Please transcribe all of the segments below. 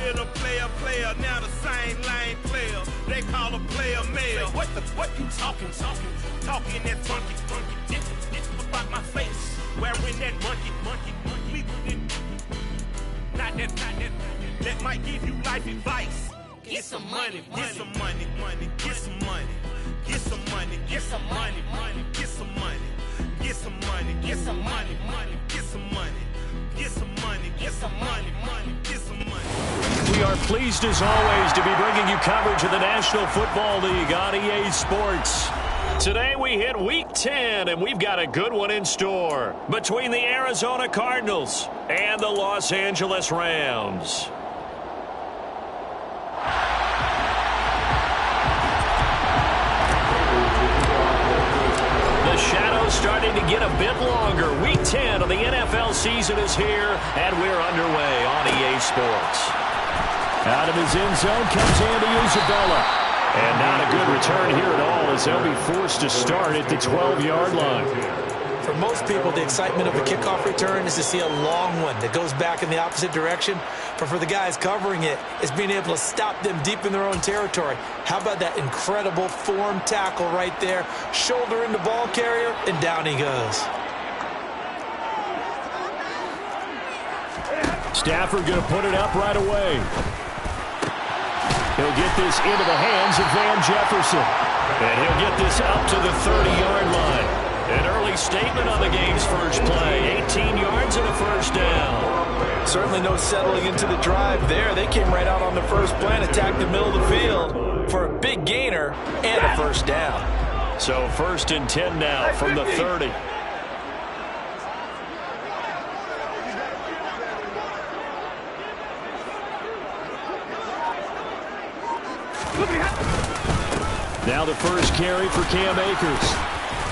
with a player, now the same lane player. They call a player mayor. What you talking that funky, about my face. Wearing that monkey. Not that. That might give you life advice. Get some money. Get some money. Get some money. Get some money. Get some money. Get some money. Get some money. Get some money. Get some money. Get some money. Get some money. Get some money. We are pleased as always to be bringing you coverage of the National Football League on EA Sports. Today we hit Week 10, and we've got a good one in store between the Arizona Cardinals and the Los Angeles Rams. The shadow's starting to get a bit longer. Week 10 of the NFL season is here, and we're underway on EA Sports. Out of his end zone comes Andy Isabella. And not a good return here at all, as they'll be forced to start at the 12-yard line. For most people, the excitement of a kickoff return is to see a long one that goes back in the opposite direction. But for the guys covering it, it's being able to stop them deep in their own territory. How about that incredible form tackle right there? Shoulder in the ball carrier, and down he goes. Stafford going to put it up right away. He'll get this into the hands of Van Jefferson. And he'll get this up to the 30-yard line. An early statement on the game's first play. 18 yards and a first down. Certainly no settling into the drive there. They came right out on the first play and attacked the middle of the field for a big gainer and a first down. So 1st and 10 now from the 30. Now the first carry for Cam Akers.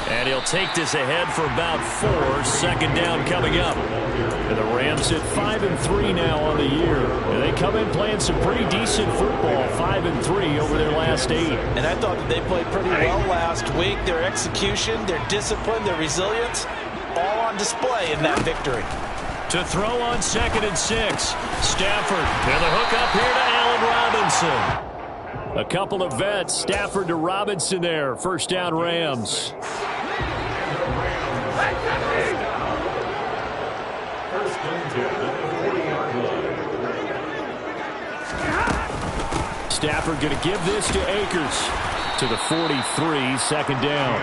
And he'll take this ahead for about 4. 2nd down coming up. And the Rams at 5-3 now on the year. And they come in playing some pretty decent football. 5-3 over their last 8. And I thought that they played pretty well last week. Their execution, their discipline, their resilience, all on display in that victory. To throw on 2nd and 6. Stafford. And the hook up here to Allen Robinson. A couple of vets. Stafford to Robinson there. First down, Rams. Stafford going to give this to Akers. To the 43, 2nd down.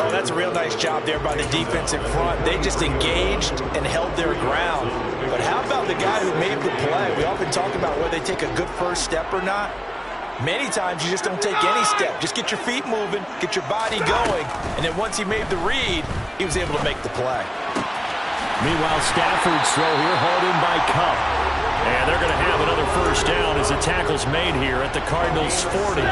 Oh, that's a real nice job there by the defense in front. They just engaged and held their ground. But how about the guy who made the play? We often talk about whether they take a good first step or not. Many times you just don't take any step. Just get your feet moving, get your body going, and then once he made the read, he was able to make the play. Meanwhile, Stafford's throw here hauled in by Kupp. And they're going to have another first down as the tackle's made here at the Cardinals' 40.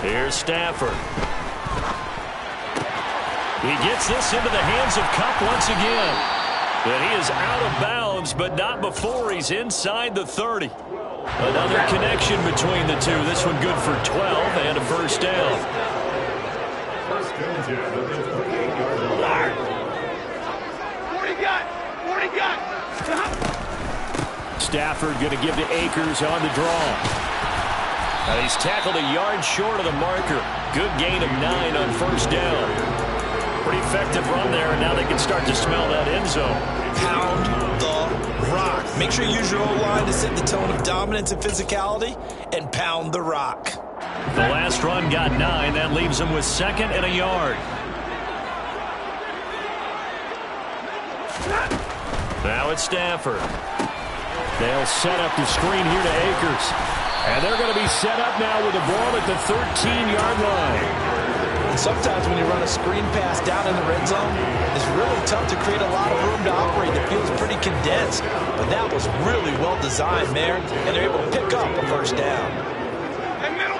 Here's Stafford. He gets this into the hands of Kupp once again. But he is out of bounds, but not before he's inside the 30. Another connection between the two. This one good for 12 and a first down. Stafford going to give to Akers on the draw. Now he's tackled a yard short of the marker. Good gain of 9 on first down. Pretty effective run there, and now they can start to smell that end zone. Pound the rock. Make sure you use your O-line to set the tone of dominance and physicality, and pound the rock. The last run got 9. That leaves them with 2nd and a yard. Now it's Stafford. They'll set up the screen here to Akers. And they're going to be set up now with the ball at the 13-yard line. Sometimes when you run a screen pass down in the red zone, it's really tough to create a lot of room to operate. The field's pretty condensed, but that was really well designed there, and they're able to pick up a first down. Hey, middle.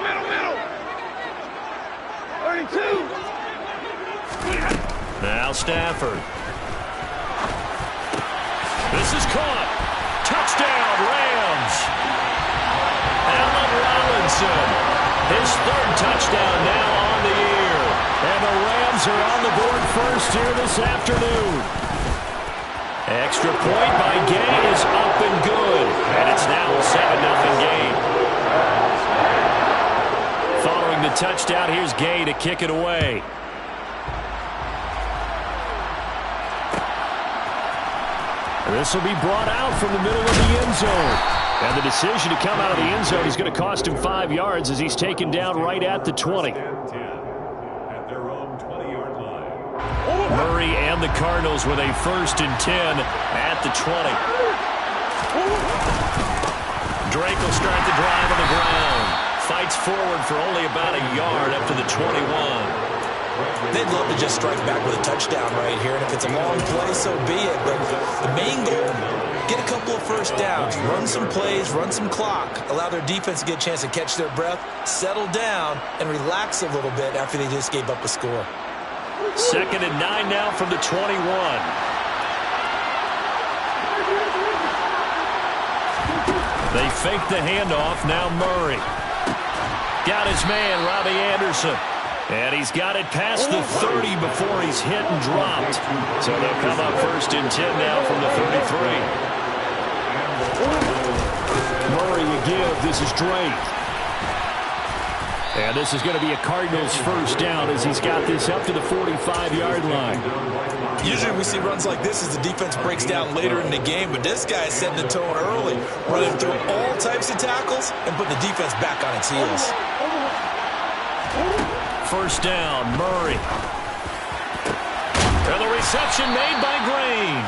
32. Now Stafford. This is caught. Touchdown, Rams. Allen Robinson. His 3rd touchdown now on the year. And the Rams Cardinals are on the board first here this afternoon. Extra point by Gay is up and good. And it's now a 7-0 game. Following the touchdown, here's Gay to kick it away. This will be brought out from the middle of the end zone. And the decision to come out of the end zone is going to cost him 5 yards as he's taken down right at the 20. Murray and the Cardinals with a 1st and 10 at the 20. Drake will start the drive on the ground. Fights forward for only about a yard up to the 21. They'd love to just strike back with a touchdown right here, and if it's a long play, so be it. But the main goal, get a couple of first downs, run some plays, run some clock, allow their defense to get a chance to catch their breath, settle down, and relax a little bit after they just gave up a score. 2nd and 9 now from the 21. They fake the handoff. Now Murray. Got his man, Robbie Anderson. And he's got it past the 30 before he's hit and dropped. So they'll come up 1st and 10 now from the 33. Murray again. This is Drake. And this is going to be a Cardinals 1st down as he's got this up to the 45-yard line. Usually we see runs like this as the defense breaks down later in the game, but this guy is setting the tone early, running through all types of tackles and putting the defense back on its heels. 1st down, Murray. And the reception made by Green.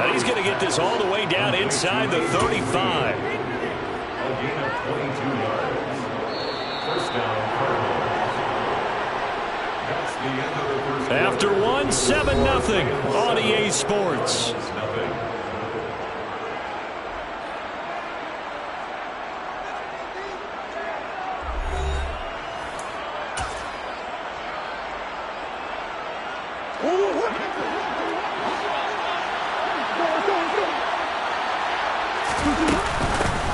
And he's going to get this all the way down inside the 35. A gain of 22 yards. 1st down, that's the end of the first quarter. After 1, 7-0 on EA Sports.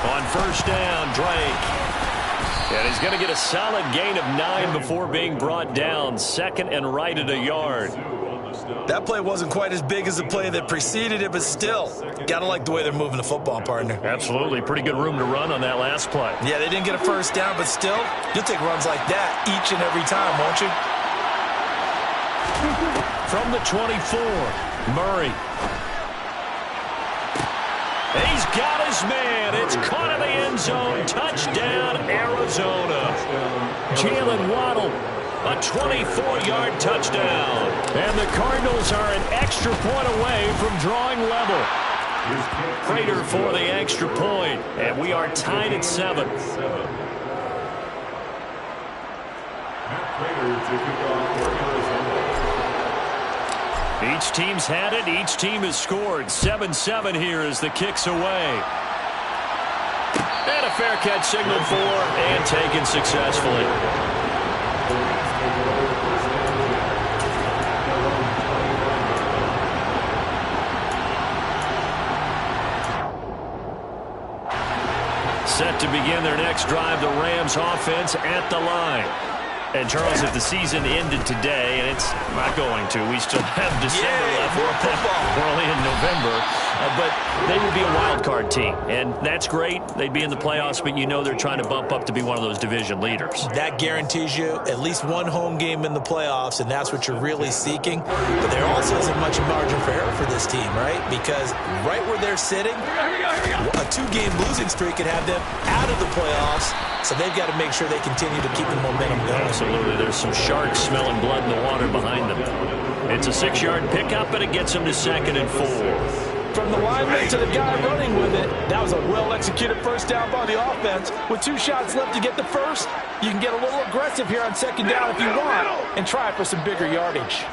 On 1st down, Drake. And he's going to get a solid gain of 9 before being brought down. 2nd and right at a yard. That play wasn't quite as big as the play that preceded it, but still, got to like the way they're moving the football, partner. Absolutely. Pretty good room to run on that last play. Yeah, they didn't get a 1st down, but still, you'll take runs like that each and every time, won't you? From the 24, Murray. He's got his man. It's caught in the end zone. Touchdown, Arizona. Jalen Waddle, a 24-yard touchdown. And the Cardinals are an extra point away from drawing level. Prater for the extra point. And we are tied at 7. Matt Prater to kick off for Arizona. Each team's had it. Each team has scored. 7-7 here as the kick's away. And a fair catch signaled for and taken successfully. Set to begin their next drive, the Rams offense at the line. And, Charles, if the season ended today, and it's not going to, we still have December left. We're only in November. But they would be a wild card team. And that's great. They'd be in the playoffs, but you know they're trying to bump up to be one of those division leaders. That guarantees you at least one home game in the playoffs, and that's what you're really seeking. But there also isn't much margin for error for this team, right? Because right where they're sitting, a 2-game losing streak could have them out of the playoffs. So they've got to make sure they continue to keep the momentum going. Absolutely. There's some sharks smelling blood in the water behind them. It's a 6-yard pickup, and it gets them to 2nd and 4. From the lineman to the guy running with it, that was a well-executed 1st down by the offense. With 2 shots left to get the first, you can get a little aggressive here on 2nd down if you want and try for some bigger yardage.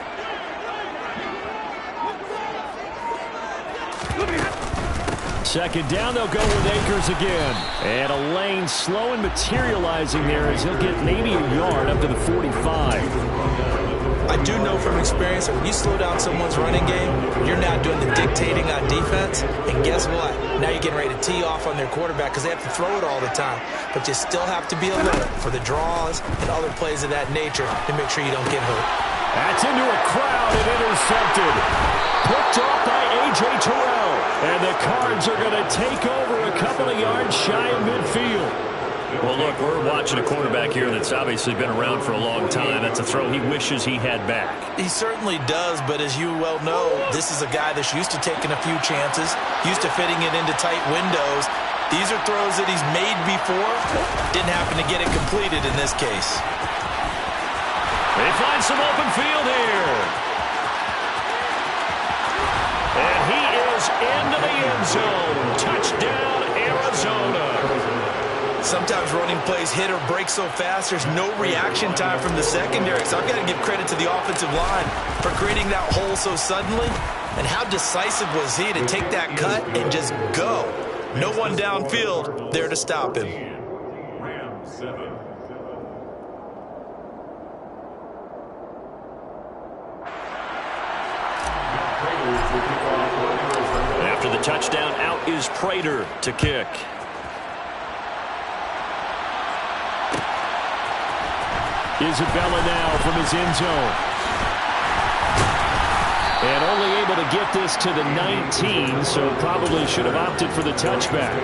Second down, they'll go with Akers again. And a lane slow and materializing there as he'll get maybe a yard up to the 45. I do know from experience that when you slow down someone's running game, you're not doing the dictating on defense. And guess what? Now you're getting ready to tee off on their quarterback because they have to throw it all the time. But you still have to be alert for the draws and other plays of that nature to make sure you don't get hurt. That's into a crowd and intercepted. Picked off by A.J. Terrell. And the Cards are going to take over a couple of yards shy of midfield. Well, look, we're watching a quarterback here that's obviously been around for a long time. That's a throw he wishes he had back. He certainly does, but as you well know, this is a guy that's used to taking a few chances, used to fitting it into tight windows. These are throws that he's made before. Didn't happen to get it completed in this case. They find some open field here. And he is into the end zone. Touchdown, Arizona. Sometimes running plays hit or break so fast, there's no reaction time from the secondary. So I've got to give credit to the offensive line for creating that hole so suddenly. And how decisive was he to take that cut and just go? No one downfield there to stop him. Rams 7. After the touchdown, out is Prater to kick. Isabella now from his end zone. And only able to get this to the 19, so probably should have opted for the touchback.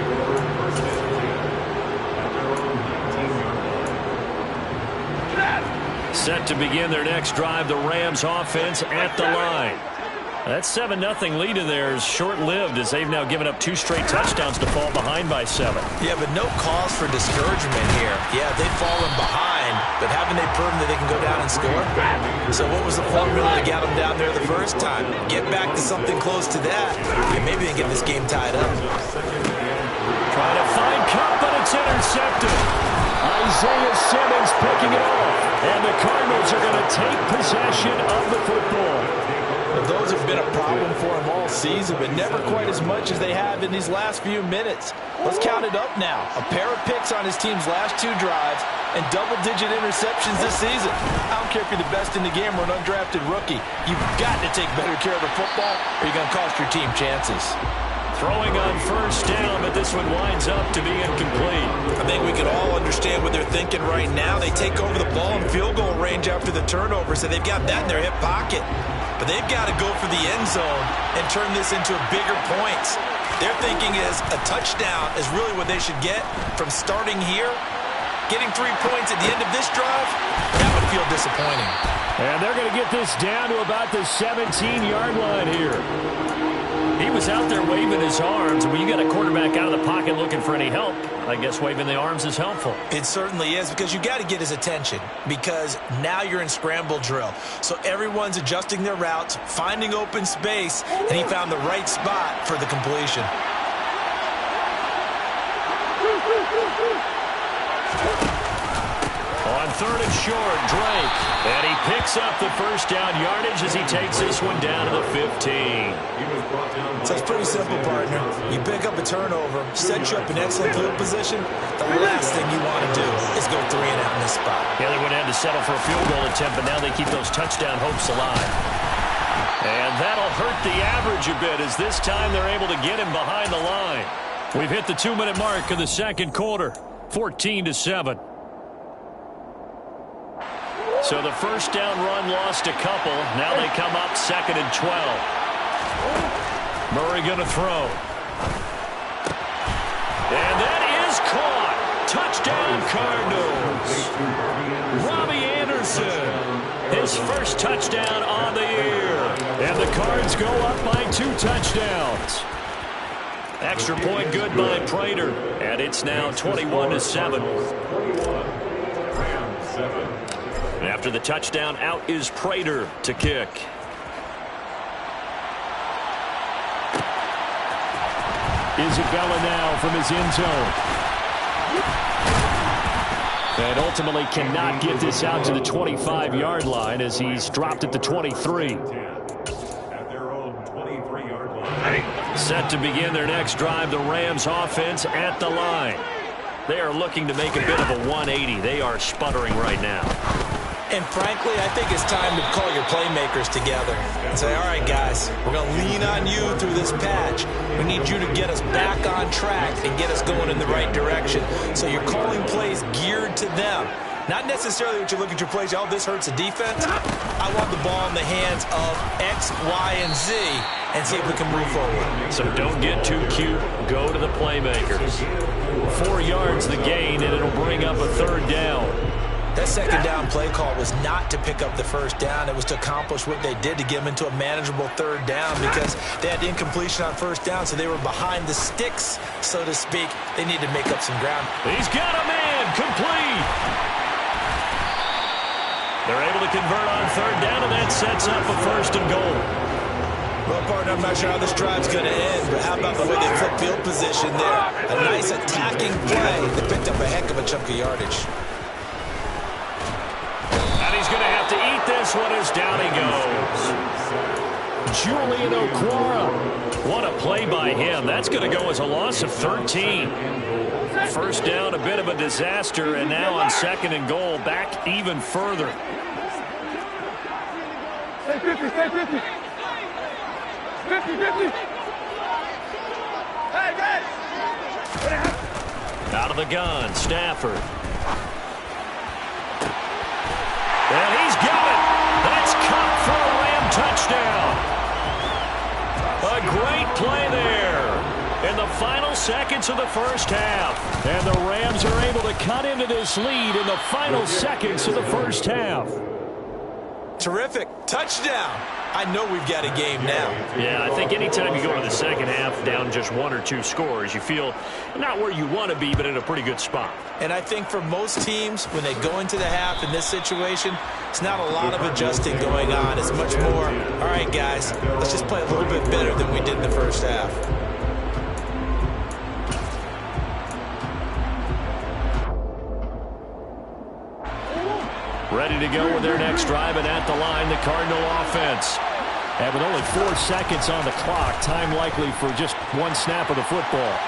Set to begin their next drive, the Rams offense at the line. That 7-0 lead in there is short-lived as they've now given up 2 straight touchdowns to fall behind by 7. Yeah, but no cause for discouragement here. Yeah, they've fallen behind, but haven't they proven that they can go down and score? So what was the formula that got them down there the first time? Get back to something close to that, and maybe they can get this game tied up. Trying to find Cup, but it's intercepted. Isaiah Simmons picking it off. And the Cardinals are going to take possession of the football. Well, those have been a problem for them all season, but never quite as much as they have in these last few minutes. Let's count it up now. A pair of picks on his team's last 2 drives and double-digit interceptions this season. I don't care if you're the best in the game or an undrafted rookie. You've got to take better care of the football or you're going to cost your team chances. Throwing on first down, but this one winds up to be incomplete. I think we can all understand what they're thinking right now. They take over the ball in field goal range after the turnover, so they've got that in their hip pocket. But they've got to go for the end zone and turn this into bigger points. Their thinking is a touchdown is really what they should get from starting here. Getting 3 points at the end of this drive, that would feel disappointing. And they're going to get this down to about the 17-yard line here. He was out there waving his arms. When you got a quarterback out of the pocket looking for any help, I guess waving the arms is helpful. It certainly is, because you got to get his attention, because now you're in scramble drill. So everyone's adjusting their routes, finding open space, and he found the right spot for the completion. On 3rd and short, Drake. And he picks up the first down yardage as he takes this one down to the 15. So it's pretty simple, partner. You pick up a turnover, set you up in excellent field position. The last thing you want to do is go 3 and out in this spot. Yeah, they would have had to settle for a field goal attempt, but now they keep those touchdown hopes alive. And that'll hurt the average a bit as this time they're able to get him behind the line. We've hit the 2-minute mark of the second quarter, 14-7. So the first down run lost a couple. Now they come up 2nd and 12. Murray going to throw. And that is caught. Touchdown Cardinals. Robbie Anderson. His first touchdown on the year. And the Cards go up by 2 touchdowns. Extra point good by Prater. And it's now 21-7. After the touchdown, out is Prater to kick. Isabella now from his end zone. And ultimately cannot get this out to the 25-yard line as he's dropped at the 23. Set to begin their next drive, the Rams offense at the line. They are looking to make a bit of a 180. They are sputtering right now. And frankly, I think it's time to call your playmakers together and say, all right, guys, we're going to lean on you through this patch. We need you to get us back on track and get us going in the right direction. So you're calling plays geared to them. Not necessarily what you look at your plays, oh, this hurts the defense. I want the ball in the hands of X, Y, and Z and see if we can move forward. So don't get too cute. Go to the playmakers. 4 yards the gain, and it'll bring up a 3rd down. That 2nd down play call was not to pick up the 1st down. It was to accomplish what they did, to get them into a manageable 3rd down, because they had incompletion on 1st down, so they were behind the sticks, so to speak. They need to make up some ground. He's got a man. Complete. They're able to convert on 3rd down, and that sets up a 1st and goal. Well, partner, I'm not sure how this drive's going to end, but how about the way they flip field position there? A nice attacking play that picked up a heck of a chunk of yardage. And he's going to have to eat this one as down he goes. Julian Okwara. What a play by him. That's going to go as a loss of 13. 1st down, a bit of a disaster, and now on 2nd and goal, back even further. Stay 50, stay 50. 50, 50. Hey, guys. Out of the gun, Stafford. And he's got it. That's caught for a Ram touchdown. A great play there in the final seconds of the 1st half. And the Rams are able to cut into this lead in the final seconds of the 1st half. Terrific. Touchdown. I know we've got a game now. Yeah, I think anytime you go to the 2nd half down just 1 or 2 scores, you feel not where you want to be, but in a pretty good spot. And I think for most teams, when they go into the half in this situation, it's not a lot of adjusting going on. It's much more, all right, guys, let's just play a little bit better than we did in the 1st half. Ready to go with their next drive, and at the line, the Cardinal offense. And with only 4 seconds on the clock, time likely for just 1 snap of the football.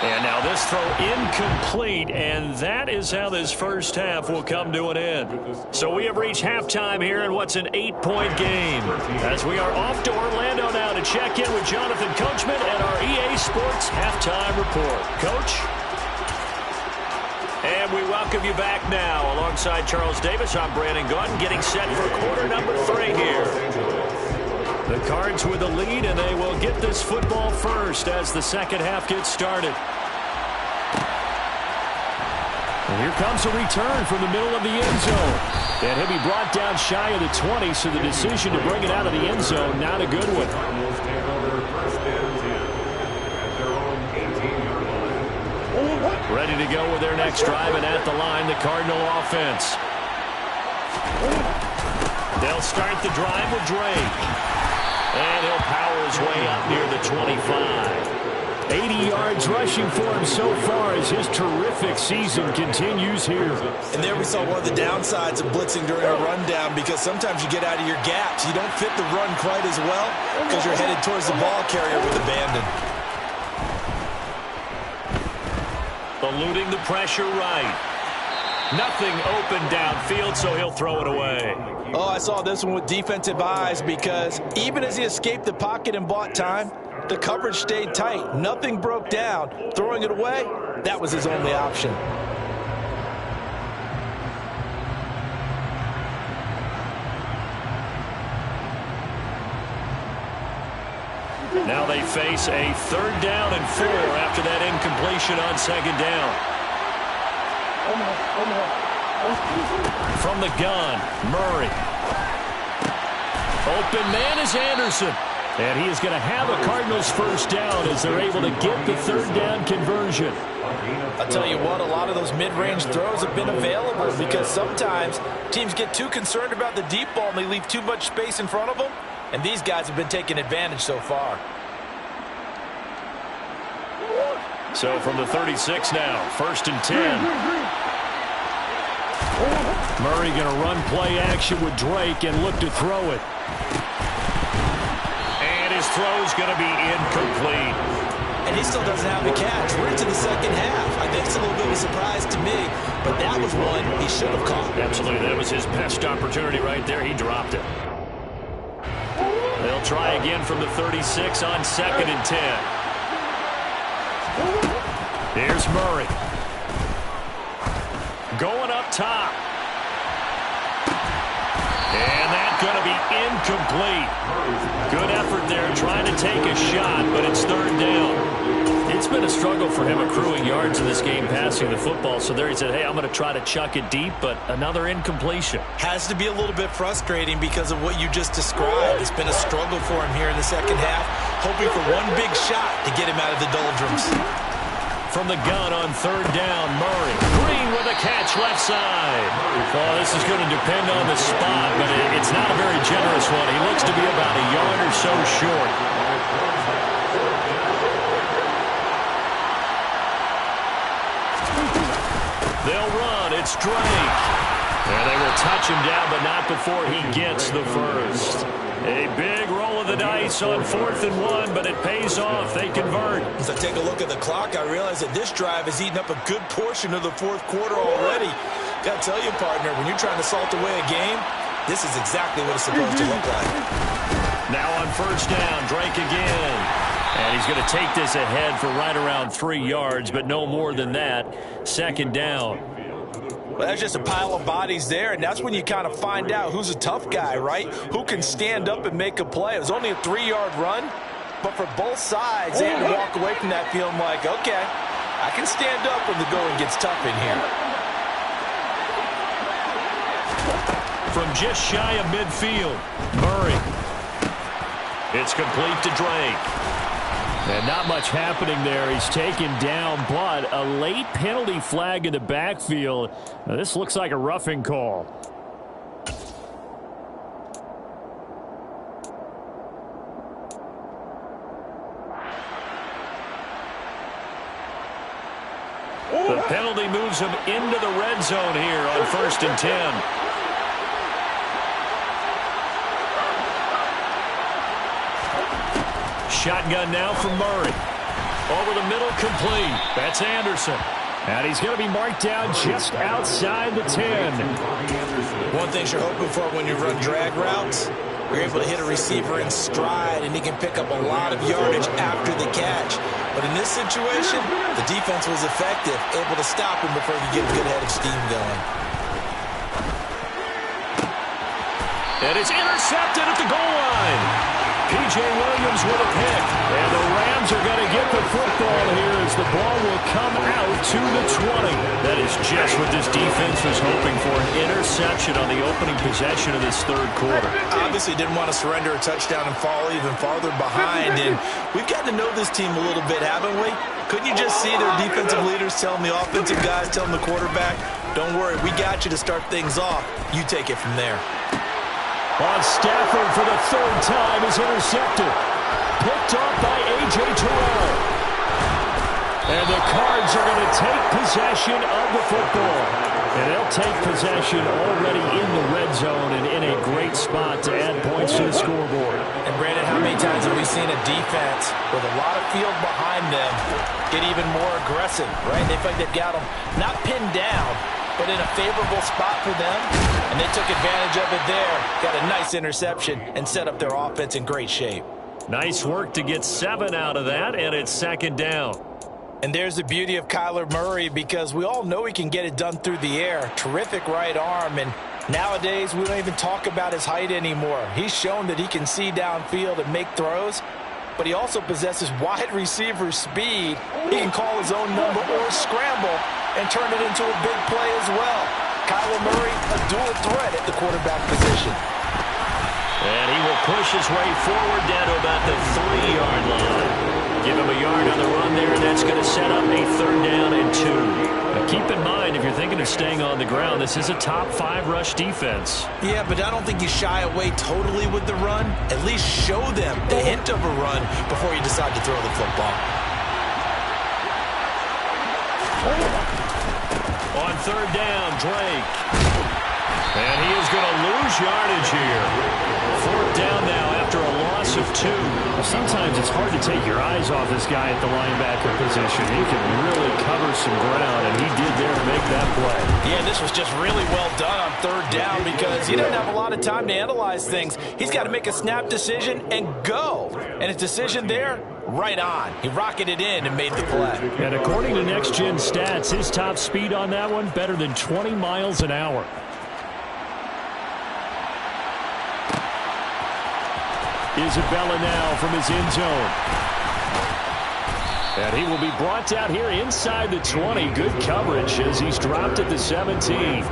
And now this throw incomplete, and that is how this 1st half will come to an end. So we have reached halftime here in what's an 8-point game, as we are off to Orlando now to check in with Jonathan Coachman and our EA Sports Halftime Report. Coach? And we welcome you back now. Alongside Charles Davis, I'm Brandon Gautin, getting set for quarter number 3 here. The Cards with the lead, and they will get this football first as the 2nd half gets started. And here comes a return from the middle of the end zone. And he'll be brought down shy of the 20, so the decision to bring it out of the end zone, not a good one. Ready to go with their next drive, and at the line, the Cardinal offense. They'll start the drive with Drake. And he'll power his way up near the 25. 80 yards rushing for him so far as his terrific season continues here. And there we saw one of the downsides of blitzing during a rundown, because sometimes you get out of your gaps. You don't fit the run quite as well because you're headed towards the ball carrier with abandon. Eluding the pressure right. Nothing open downfield, so he'll throw it away. Oh, I saw this one with defensive eyes, because even as he escaped the pocket and bought time, the coverage stayed tight. Nothing broke down. Throwing it away, that was his only option. Now they face a 3rd down and 4 after that incompletion on 2nd down. From the gun, Murray. Open man is Anderson. And he is going to have a Cardinals 1st down as they're able to get the 3rd down conversion. I'll tell you what, a lot of those mid-range throws have been available, because sometimes teams get too concerned about the deep ball and they leave too much space in front of them. And these guys have been taking advantage so far. So from the 36 now, 1st and 10. Murray going to run play action with Drake and look to throw it. And his throw's going to be incomplete. And he still doesn't have the catch. We're into the 2nd half. I think it's a little bit of a surprise to me, but that was one he should have caught. Absolutely. That was his best opportunity right there. He dropped it. They'll try again from the 36 on 2nd and 10. Here's Murray. Going up top. And that's going to be incomplete. Good effort there trying to take a shot, but it's third down. It's been a struggle for him accruing yards in this game passing the football. So there he said, hey, I'm going to try to chuck it deep, but another incompletion. Has to be a little bit frustrating because of what you just described. It's been a struggle for him here in the second half, hoping for one big shot to get him out of the doldrums. From the gun on third down, Murray. Green with a catch left side. Well, this is going to depend on the spot, but it's not a very generous one. He looks to be about a yard or so short. They'll run. It's Drake. And they will touch him down, but not before he gets the first. A big roll of the dice on 4th and 1, but it pays off. They convert. As I take a look at the clock, I realize that this drive has eaten up a good portion of the fourth quarter already. Got to tell you, partner, when you're trying to salt away a game, this is exactly what it's supposed to look like. Now on first down, Drake again. And he's going to take this ahead for right around 3 yards, but no more than that. Second down. Well, that's just a pile of bodies there, and that's when you kind of find out who's a tough guy, right? Who can stand up and make a play. It was only a 3-yard run, but for both sides, they had to walk away from that feeling like, okay, I can stand up when the going gets tough in here. From just shy of midfield, Murray. It's complete to Drake. And not much happening there. He's taken down, but a late penalty flag in the backfield. Now, this looks like a roughing call. The penalty moves him into the red zone here on 1st and 10. Shotgun now from Murray. Over the middle, complete. That's Anderson. And he's going to be marked down just outside the 10. One thing you're hoping for when you run drag routes, you're able to hit a receiver in stride, and he can pick up a lot of yardage after the catch. But in this situation, the defense was effective, able to stop him before he could get a good head of steam going. And it's intercepted at the goal line. P.J. Williams with a pick. And the Rams are going to get the football here as the ball will come out to the 20. That is just what this defense was hoping for, an interception on the opening possession of this third quarter. Obviously didn't want to surrender a touchdown and fall even farther behind. And we've gotten to know this team a little bit, haven't we? Couldn't you just see their defensive leaders telling the offensive guys, telling the quarterback, don't worry, we got you to start things off. You take it from there. On Stafford for the third time is intercepted. Picked off by A.J. Terrell. And the Cards are going to take possession of the football. And they'll take possession already in the red zone and in a great spot to add points to the scoreboard. And Brandon, how many times have we seen a defense with a lot of field behind them get even more aggressive, right? They feel like they've got them not pinned down, but in a favorable spot for them, and they took advantage of it there. Got a nice interception and set up their offense in great shape. Nice work to get 7 out of that, and it's second down. And there's the beauty of Kyler Murray, because we all know he can get it done through the air. Terrific right arm, and nowadays we don't even talk about his height anymore. He's shown that he can see downfield and make throws, but he also possesses wide receiver speed. He can call his own number or scramble and turn it into a big play as well. Kyler Murray, a dual threat at the quarterback position. And he will push his way forward down to about the 3-yard line. Give him a yard on the run there, and that's going to set up a third down and 2. Now keep in mind, if you're thinking of staying on the ground, this is a top 5 rush defense. Yeah, but I don't think you shy away totally with the run. At least show them the hint of a run before you decide to throw the football. On third down, Drake. And he is going to lose yardage here. Fourth down now after a loss of 2. Sometimes it's hard to take your eyes off this guy at the linebacker position. He can really cover some ground, and he did there to make that play. Yeah, this was just really well done on third down because he didn't have a lot of time to analyze things. He's got to make a snap decision and go. And his decision there, right on. He rocketed in and made the play. And according to Next Gen Stats, his top speed on that one, better than 20 miles an hour. Isabella now from his end zone. And he will be brought down here inside the 20. Good coverage as he's dropped at the 17.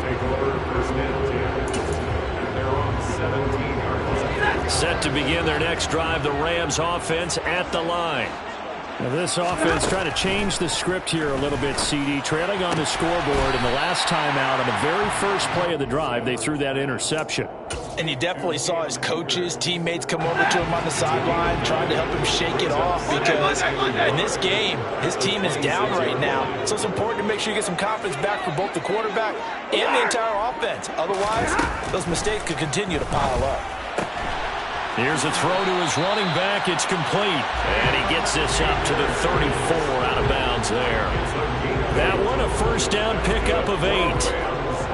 Set to begin their next drive, the Rams offense at the line. Now this offense trying to change the script here a little bit, CD. Trailing on the scoreboard, and the last time out on the very first play of the drive, they threw that interception. And you definitely saw his coaches, teammates come over to him on the sideline, trying to help him shake it off, because in this game, his team is down right now. So it's important to make sure you get some confidence back for both the quarterback and the entire offense. Otherwise, those mistakes could continue to pile up. Here's a throw to his running back. It's complete. And he gets this up to the 34 out of bounds there. That one a first down pickup of 8.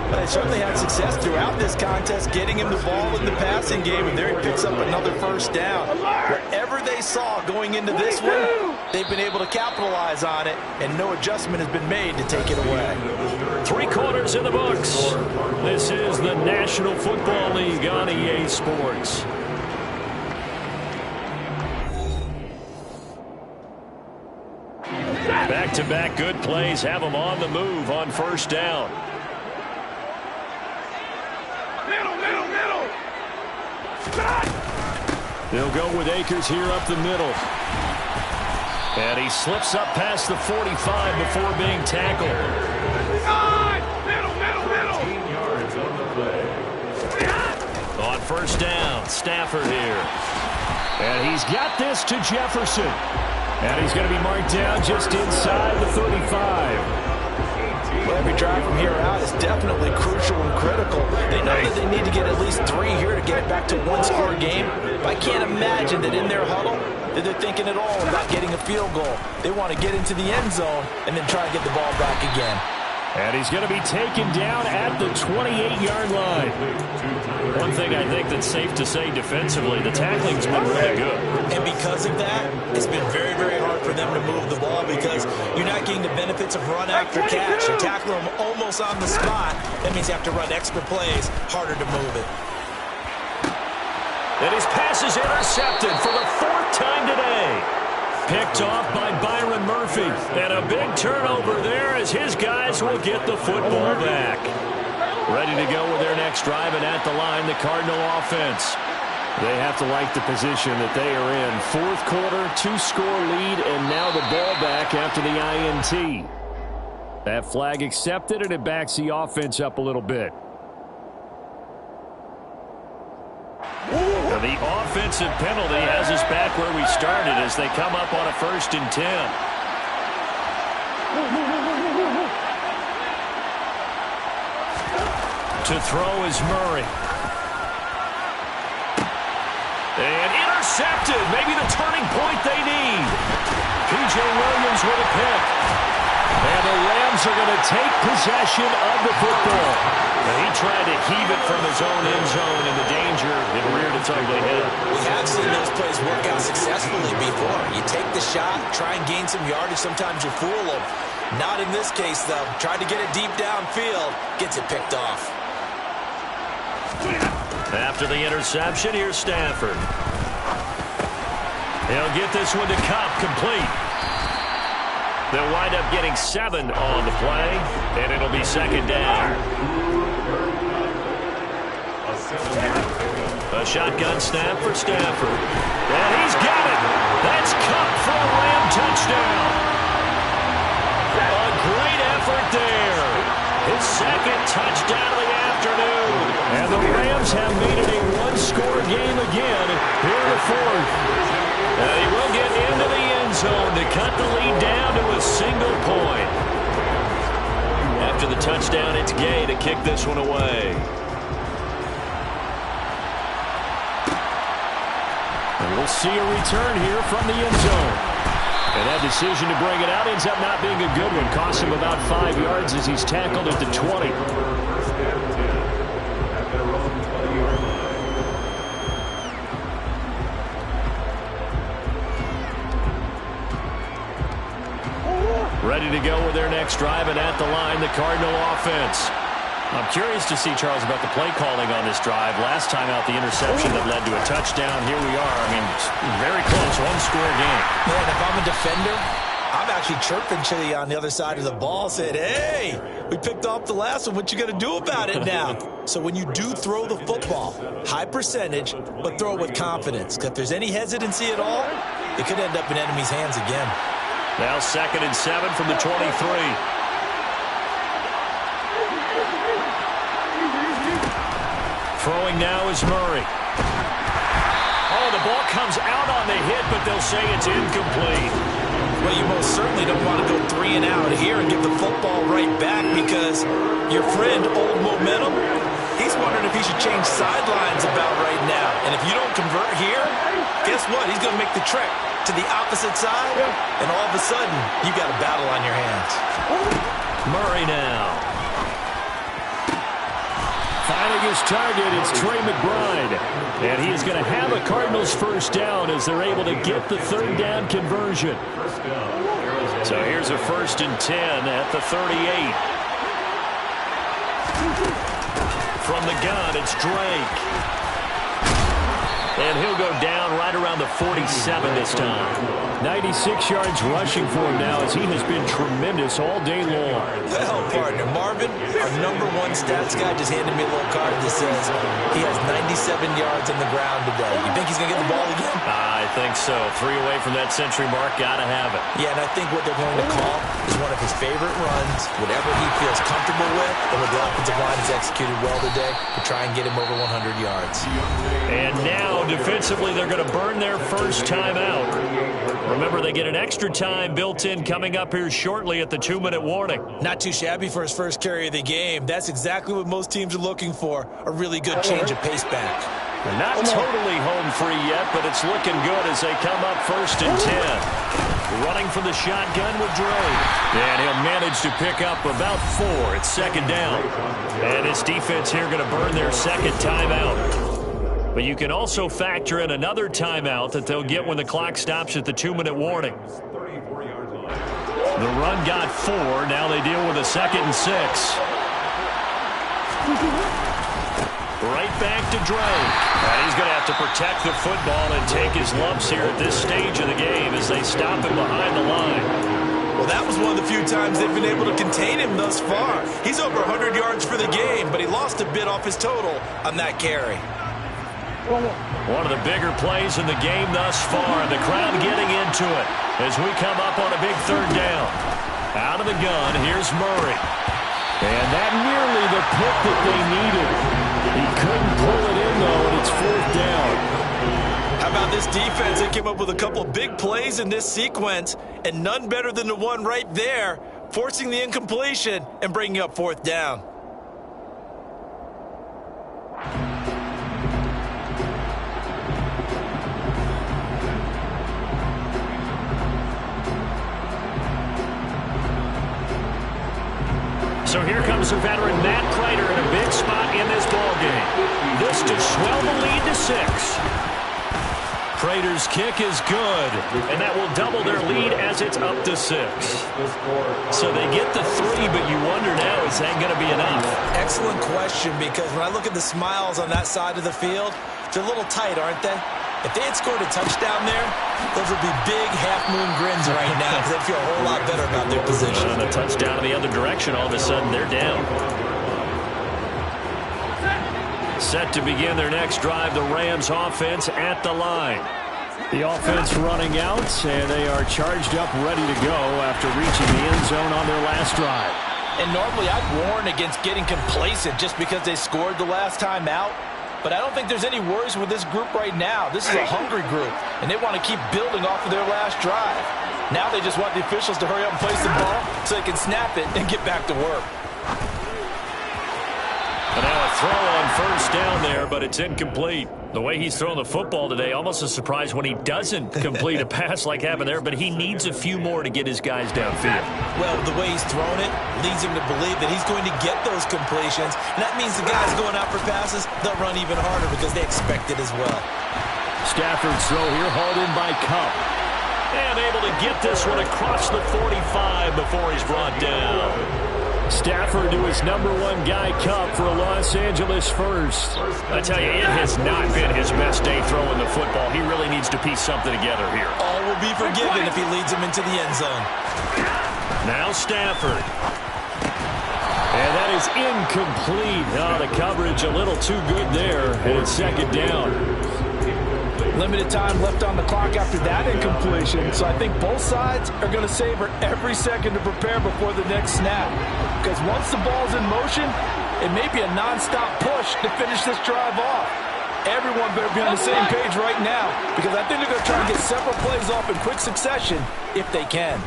But they certainly had success throughout this contest, getting him the ball in the passing game, and there he picks up another first down. Wherever they saw going into this one, they've been able to capitalize on it, and no adjustment has been made to take it away. 3 quarters in the books. This is the National Football League on EA Sports. Back-to-back good plays have them on the move on first down. They'll go with Akers here up the middle. And he slips up past the 45 before being tackled. On first down, Stafford here. And he's got this to Jefferson. And he's going to be marked down just inside the 35. Well, every drive from here out is definitely crucial and critical. They know that they need to get at least 3 here to get it back to one-score game. But I can't imagine that in their huddle that they're thinking at all about getting a field goal. They want to get into the end zone and then try to get the ball back again. And he's going to be taken down at the 28-yard line. One thing I think that's safe to say defensively, the tackling's been really good. And because of that, it's been very, very hard for them to move the ball because you're not getting the benefits of run after catch. You tackle them almost on the spot. That means you have to run extra plays, harder to move it. And his pass is intercepted for the 4th time today. Picked off by Byron Murphy. And a big turnover there as his guys will get the football back. Ready to go with their next drive, and at the line, the Cardinal offense. They have to like the position that they are in. 4th quarter, 2-score lead, and now the ball back after the INT. That flag accepted, and it backs the offense up a little bit. The offensive penalty has us back where we started as they come up on a 1st and 10. To throw is Murray. And intercepted. Maybe the turning point they need. P.J. Williams with a pick. And the Rams are going to take possession of the football. He tried to heave it from his own end zone, and the danger it reared its ugly head. We have seen those plays work out successfully before. You take the shot, try and gain some yardage. Sometimes you fool them. Not in this case, though. Tried to get it deep downfield. Gets it picked off. After the interception, here's Stafford. He'll get this one to Cup, complete. They'll wind up getting 7 on the play, and it'll be 2nd down. A shotgun snap for Stafford. And he's got it. That's Cup for a Ram touchdown. A great effort there. His 2nd touchdown of the afternoon. And the Rams have made it a 1-score game again here in the 4th. And he will get into the end zone to cut the lead down to a single point. After the touchdown, it's Gay to kick this one away. And we'll see a return here from the end zone. And that decision to bring it out ends up not being a good one. Costs him about 5 yards as he's tackled at the 20. to go with their next drive, and at the line, the Cardinal offense. I'm curious to see, Charles, about the play calling on this drive. Last time out, the interception that led to a touchdown. Here we are. I mean, very close, one-score game. Man, if I'm a defender, I'm actually chirping Chili on the other side of the ball, saying, hey, we picked off the last one. What you going to do about it now? So when you do throw the football, high percentage, but throw it with confidence. Because if there's any hesitancy at all, it could end up in enemy's hands again. Now 2nd and 7 from the 23. Throwing now is Murray. Oh, the ball comes out on the hit, but they'll say it's incomplete. Well, you most certainly don't want to go 3 and out here and give the football right back because your friend, Old Momentum, he's wondering if he should change sidelines about right now. And if you don't convert here, guess what? He's going to make the trek to the opposite side, and all of a sudden, you got a battle on your hands. Murray now. Finding his target, it's Trey McBride. And he is going to have a Cardinals first down as they're able to get the 3rd down conversion. So here's a 1st and 10 at the 38. From the gun, it's Drake. And he'll go down right around the 47 this time. 96 yards rushing for him now as he has been tremendous all day long. Well, partner, Marvin, our #1 stats guy just handed me a little card that says he has 97 yards on the ground today. You think he's going to get the ball again? I think so. 3 away from that century mark. Got to have it. Yeah, and I think what they're going to call is one of his favorite runs, whatever he feels comfortable with, and what the offensive line has executed well today to try and get him over 100 yards. And now, defensively, they're going to burn their first timeout. Remember, they get an extra time built in coming up here shortly at the 2-minute warning. Not too shabby for his first carry of the game. That's exactly what most teams are looking for, a really good change of pace back. They're not totally home free yet, but it's looking good as they come up 1st and 10. Running from the shotgun with Drake. And he'll manage to pick up about 4. It's 2nd down. And his defense here going to burn their 2nd timeout. But you can also factor in another timeout that they'll get when the clock stops at the 2-minute warning. The run got 4. Now they deal with a 2nd and 6. Right back to Drake. And he's going to have to protect the football and take his lumps here at this stage of the game as they stop him behind the line. Well, that was one of the few times they've been able to contain him thus far. He's over 100 yards for the game, but he lost a bit off his total on that carry. One of the bigger plays in the game thus far. The crowd getting into it as we come up on a big 3rd down. Out of the gun, here's Murray. And that nearly the pick that they needed. He couldn't pull it in, though, and it's 4th down. How about this defense? They came up with a couple of big plays in this sequence, and none better than the one right there, forcing the incompletion and bringing up 4th down. So here comes the veteran Matt Prater in a big spot in this ballgame. This to swell the lead to 6. Prater's kick is good, and that will double their lead as it's up to 6. So they get the 3, but you wonder now, is that going to be enough? Excellent question, because when I look at the smiles on that side of the field, they're a little tight, aren't they? If they had scored a touchdown there, those would be big half-moon grins right now because they feel a whole lot better about their position. And a touchdown in the other direction, all of a sudden they're down. Set to begin their next drive, the Rams offense at the line. The offense running out, and they are charged up, ready to go after reaching the end zone on their last drive. And normally I'd warn against getting complacent just because they scored the last time out. But I don't think there's any worries with this group right now. This is a hungry group, and they want to keep building off of their last drive. Now they just want the officials to hurry up and place the ball so they can snap it and get back to work. And now a throw on 1st down there, but it's incomplete. The way he's throwing the football today, almost a surprise when he doesn't complete a pass like happened there, but he needs a few more to get his guys downfield. Well, the way he's thrown it leads him to believe that he's going to get those completions, and that means the guys going out for passes, they'll run even harder because they expect it as well. Stafford's throw here hauled in by Cup. And able to get this one across the 45 before he's brought down. Stafford to his #1 guy Cup for a Los Angeles first. I tell you, it has not been his best day throwing the football. He really needs to piece something together here. All will be forgiven if he leads him into the end zone. Now Stafford. And that is incomplete. Oh, the coverage a little too good there, and it's second down. Limited time left on the clock after that incompletion, so I think both sides are going to savor every second to prepare before the next snap. Because once the ball's in motion, it may be a non-stop push to finish this drive off. Everyone better be on the same page right now, because I think they're going to try to get several plays off in quick succession if they can.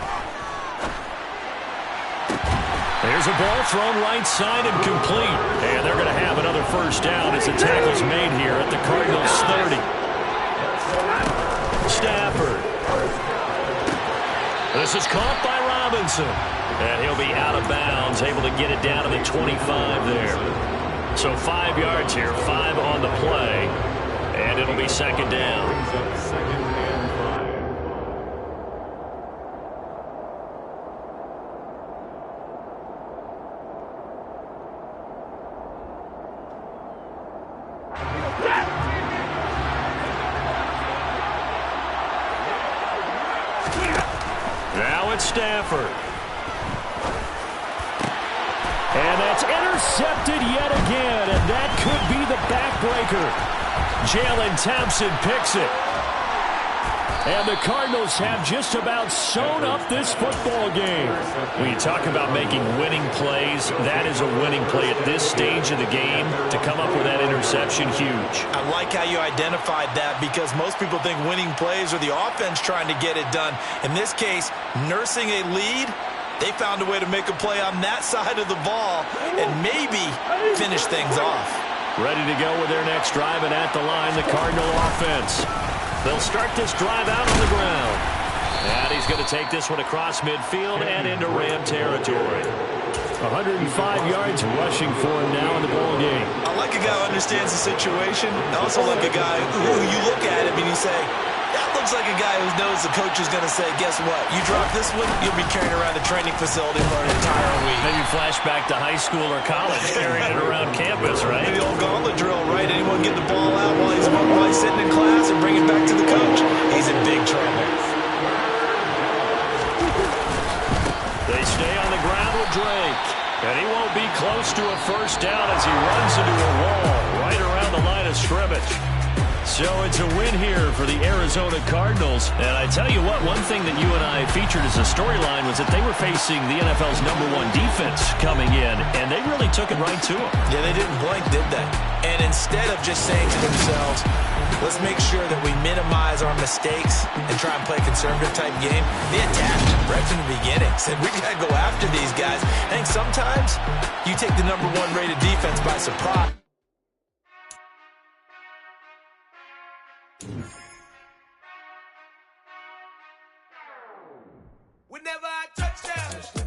There's a ball thrown right side and complete. And they're going to have another first down as the tackle's made here at the Cardinals' 30. Stafford. This is caught by Robinson. And he'll be out of bounds, able to get it down to the 25 there. So 5 yards here, 5 on the play. And it'll be second down. Now it's Stafford. And that's intercepted yet again, and that could be the backbreaker. Jalen Thompson picks it. And the Cardinals have just about sewn up this football game. When you talk about making winning plays, that is a winning play at this stage of the game. To come up with that interception, huge. I like how you identified that, because most people think winning plays are the offense trying to get it done. In this case, nursing a lead, they found a way to make a play on that side of the ball and maybe finish things off. Ready to go with their next drive, and at the line, the Cardinal offense. They'll start this drive out on the ground. And he's going to take this one across midfield and into Ram territory. 105 yards rushing for him now in the ball game. I like a guy who understands the situation. I also like a guy who you look at him and you say, that looks like a guy who knows the coach is going to say, guess what? You drop this one, you'll be carrying around the training facility for an entire week. Maybe flashback to high school or college, carrying it around campus, right? Maybe the old gauntlet drill, right? Anyone get the ball out while he's sitting in class and bring it back to the coach? He's in big trouble. They stay on the ground with Drake. And he won't be close to a first down as he runs into a wall right around the line of scrimmage. So it's a win here for the Arizona Cardinals. And I tell you what, one thing that you and I featured as a storyline was that they were facing the NFL's #1 defense coming in, and they really took it right to them. Yeah, they didn't blink, did they? And instead of just saying to themselves, let's make sure that we minimize our mistakes and try and play a conservative-type game, they attacked right from the beginning. Said, we got to go after these guys. I think sometimes you take the #1 rated defense by surprise. Whenever I touch down.